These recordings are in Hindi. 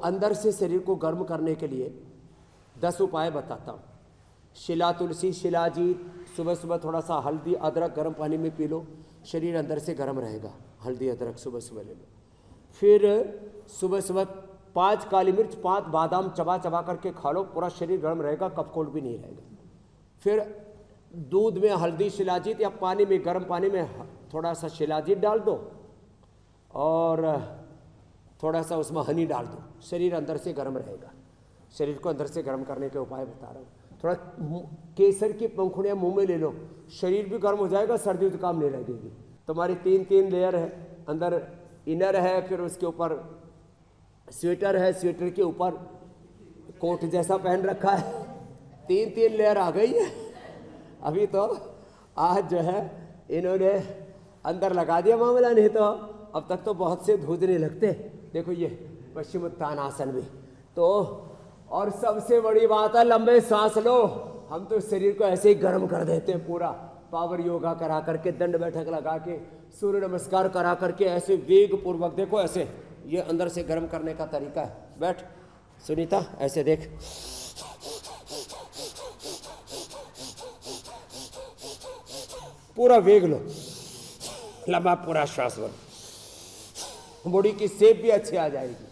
अंदर से शरीर को गर्म करने के लिए 10 उपाय बताता हूँ। शिला तुलसी, शिलाजीत, सुबह सुबह थोड़ा सा हल्दी अदरक गर्म पानी में पी लो, शरीर अंदर से गर्म रहेगा। हल्दी अदरक सुबह सुबह ले लो। फिर सुबह सुबह 5 काली मिर्च, 5 बादाम चबा चबा करके खा लो, पूरा शरीर गर्म रहेगा, कफ कोल्ड भी नहीं रहेगा। फिर दूध में हल्दी शिलाजीत या पानी में, गर्म पानी में थोड़ा सा शिलाजीत डाल दो और थोड़ा सा उसमें हनी डाल दो, शरीर अंदर से गर्म रहेगा। शरीर को अंदर से गर्म करने के उपाय बता रहा हूँ। थोड़ा केसर की पंखुड़ियाँ मुंह में ले लो, शरीर भी गर्म हो जाएगा, सर्दी जुकाम नहीं लगेगी। तुम्हारी 3 लेयर है, अंदर इनर है, फिर उसके ऊपर स्वेटर है, स्वेटर के ऊपर कोट जैसा पहन रखा है, 3 लेयर आ गई है। अभी तो आज जो है इन्होंने अंदर लगा दिया मामला, नहीं तो अब तक तो बहुत से धूजने लगते। देखो ये पश्चिमोत्तानासन भी तो, और सबसे बड़ी बात है लंबे सांस लो। हम तो शरीर को ऐसे ही गर्म कर देते हैं पूरा, पावर योगा करा करके, दंड बैठक लगा के, सूर्य नमस्कार करा करके, ऐसे वेग पूर्वक। देखो ऐसे, ये अंदर से गर्म करने का तरीका है। बैठ सुनीता, ऐसे देख, पूरा वेग लो, लंबा पूरा श्वास लो, बॉडी की शेप भी अच्छी आ जाएगी।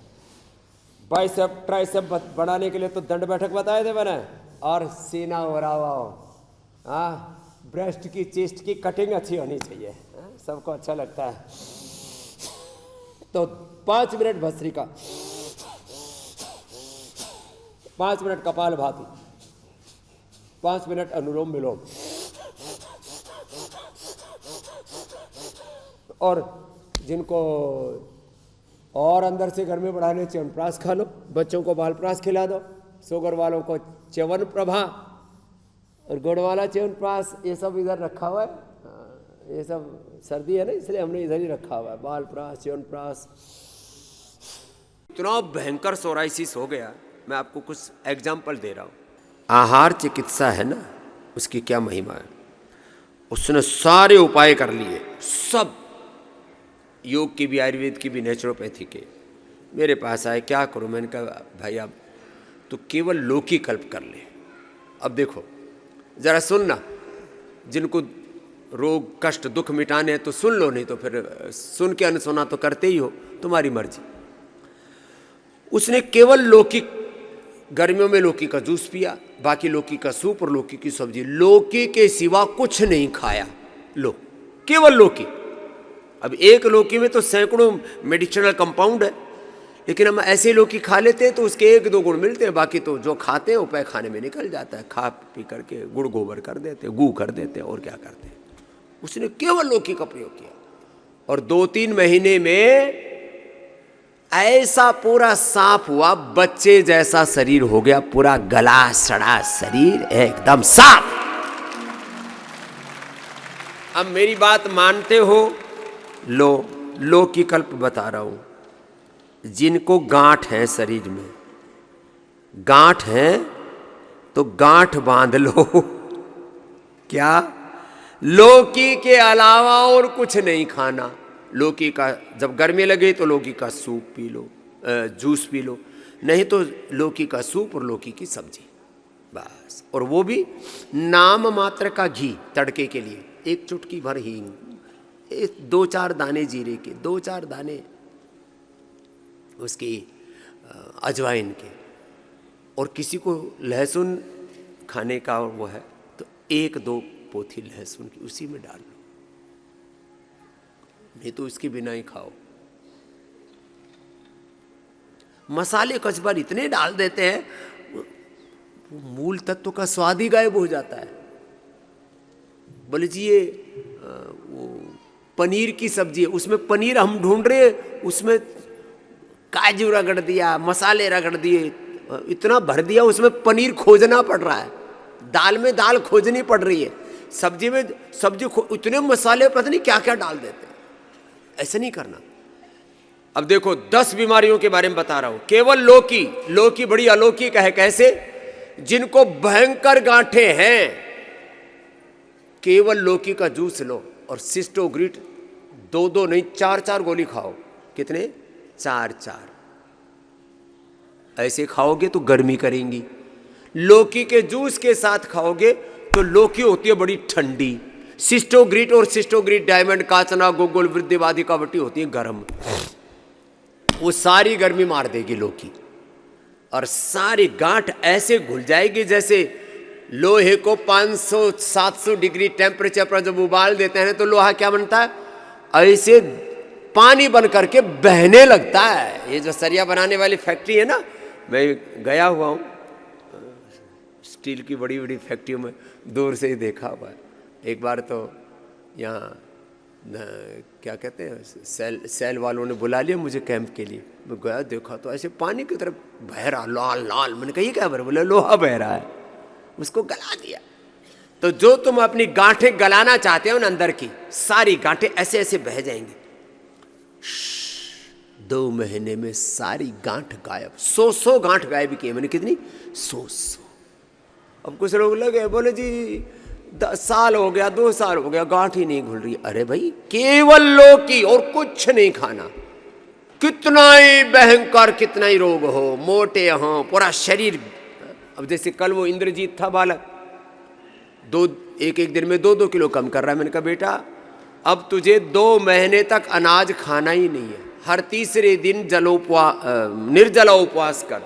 बाइसेप ट्राइसेप बढ़ाने के लिए तो दंड बैठक बताए थे मैंने, और सीना ओरावा, हाँ, ब्रेस्ट की, चेस्ट की कटिंग अच्छी होनी चाहिए, सबको अच्छा लगता है। तो 5 मिनट भस्त्रिका, 5 मिनट कपाल भाती, 5 मिनट अनुलोम विलोम, और जिनको और अंदर से गर्मी बढ़ाने च्यवनप्राश खा लो, बच्चों को बालप्राश खिला दो, शुगर वालों को च्यवन प्रभा और गुड़ वाला च्यवनप्राश, ये सब इधर रखा हुआ है। ये सब सर्दी है ना, इसलिए हमने इधर ही रखा हुआ है, बालप्राश, च्यवनप्राश। इतना भयंकर सोराइसिस हो गया, मैं आपको कुछ एग्जाम्पल दे रहा हूँ। आहार चिकित्सा है ना, उसकी क्या महिमा है। उसने सारे उपाय कर लिए, सब, योग की भी, आयुर्वेद की भी, नेचुरोपैथी के। मेरे पास आए, क्या करूं? मैंने कहा भाई अब तो केवल लौकी कल्प कर ले। अब देखो जरा सुनना, जिनको रोग कष्ट दुख मिटाने हैं तो सुन लो, नहीं तो फिर सुन के अनसुना तो करते ही हो, तुम्हारी मर्जी। उसने केवल लौकी, गर्मियों में लौकी का जूस पिया, बाकी लौकी का सूप और लौकी की सब्जी, लौकी के सिवा कुछ नहीं खाया। लो, केवल लौकी। अब एक लौकी में तो सैकड़ों मेडिसिनल कंपाउंड है, लेकिन हम ऐसे लौकी खा लेते हैं तो उसके 1-2 गुण मिलते हैं, बाकी तो जो खाते हैं वो पैखाने में निकल जाता है। खा पी करके गुड़ गोबर कर देते, गू कर देते, और क्या करते हैं। उसने केवल लौकी का प्रयोग किया, और 2-3 महीने में ऐसा पूरा साफ हुआ, बच्चे जैसा शरीर हो गया, पूरा गला सड़ा शरीर एकदम साफ। अब मेरी बात मानते हो? लो की कल्प बता रहा हूं। जिनको गांठ है शरीर में, गांठ है तो गांठ बांध लो। क्या? लौकी के अलावा और कुछ नहीं खाना। लौकी का, जब गर्मी लगे तो लौकी का soup P low, juice P low, नहीं तो लौकी का सूप और लौकी की सब्जी, बस। और वो भी नाम मात्र का घी तड़के के लिए, 1 चुटकी भर हींग, 2-4 दाने जीरे के, 2-4 दाने उसकी अजवाइन के, और किसी को लहसुन खाने का वो है तो 1-2 पोथी लहसुन की उसी में डाल लो, नहीं तो उसके बिना ही खाओ। मसाले कचबर इतने डाल देते हैं, मूल तत्व का स्वाद ही गायब हो जाता है। बोले जी ये वो पनीर की सब्जी है, उसमें पनीर हम ढूंढ रहे हैं, उसमें काजू रगड़ दिया, मसाले रगड़ दिए, इतना भर दिया, उसमें पनीर खोजना पड़ रहा है। दाल में दाल खोजनी पड़ रही है, सब्जी में सब्जी, इतने मसाले पता नहीं क्या क्या डाल देते हैं। ऐसा नहीं करना। अब देखो 10 बीमारियों के बारे में बता रहा हूं। केवल लौकी बड़ी अलौकिक है। कैसे? जिनको भयंकर गांठे हैं, केवल लौकी का जूस लो और सिस्टोग्रिट 2-2 नहीं 4-4 गोली खाओ। कितने? 4-4। ऐसे खाओगे तो गर्मी करेंगी। लौकी के जूस के साथ खाओगे तो लौकी होती है बड़ी ठंडी। सिस्टोग्रीट और सिस्टोग्रीट डायमंड, काचना, गोगोल, वृद्धिवादी कावटी होती है गर्म। वो सारी गर्मी मार देगी लौकी, और सारी गांठ ऐसे घुल जाएगी जैसे लोहे को 500-700 डिग्री टेम्परेचर पर जब उबाल देते हैं तो लोहा क्या बनता है, ऐसे पानी बन करके बहने लगता है। ये जो सरिया बनाने वाली फैक्ट्री है ना, मैं गया हुआ हूँ स्टील की बड़ी बड़ी फैक्ट्रियों में, दूर से ही देखा हुआ है। एक बार तो यहाँ क्या कहते हैं सेल वालों ने बुला लिया मुझे कैंप के लिए। मैं गया देखा तो ऐसे पानी की तरफ बह रहा, लाल लाल। मैंने कही क्या बरं, बोले लोहा बह रहा है, उसको गला दिया। तो जो तुम अपनी गांठें गलाना चाहते हो ना, अंदर की सारी गांठें ऐसे ऐसे बह जाएंगी। 2 महीने में सारी गांठ गायब। 100 गांठ गायब की है मैंने। कितनी? 100। अब कुछ लोग लगे बोले जी 10 साल हो गया, 2 साल हो गया, गांठ ही नहीं घुल रही। अरे भाई केवल लौकी और कुछ नहीं खाना, कितना ही भयंकर कितना ही रोग हो, मोटे हो, पूरा शरीर। अब जैसे कल वो इंद्रजीत था बालक, एक दिन में 2-2 किलो कम कर रहा है। मैंने कहा बेटा अब तुझे 2 महीने तक अनाज खाना ही नहीं है, हर तीसरे दिन निर्जला उपवास कर।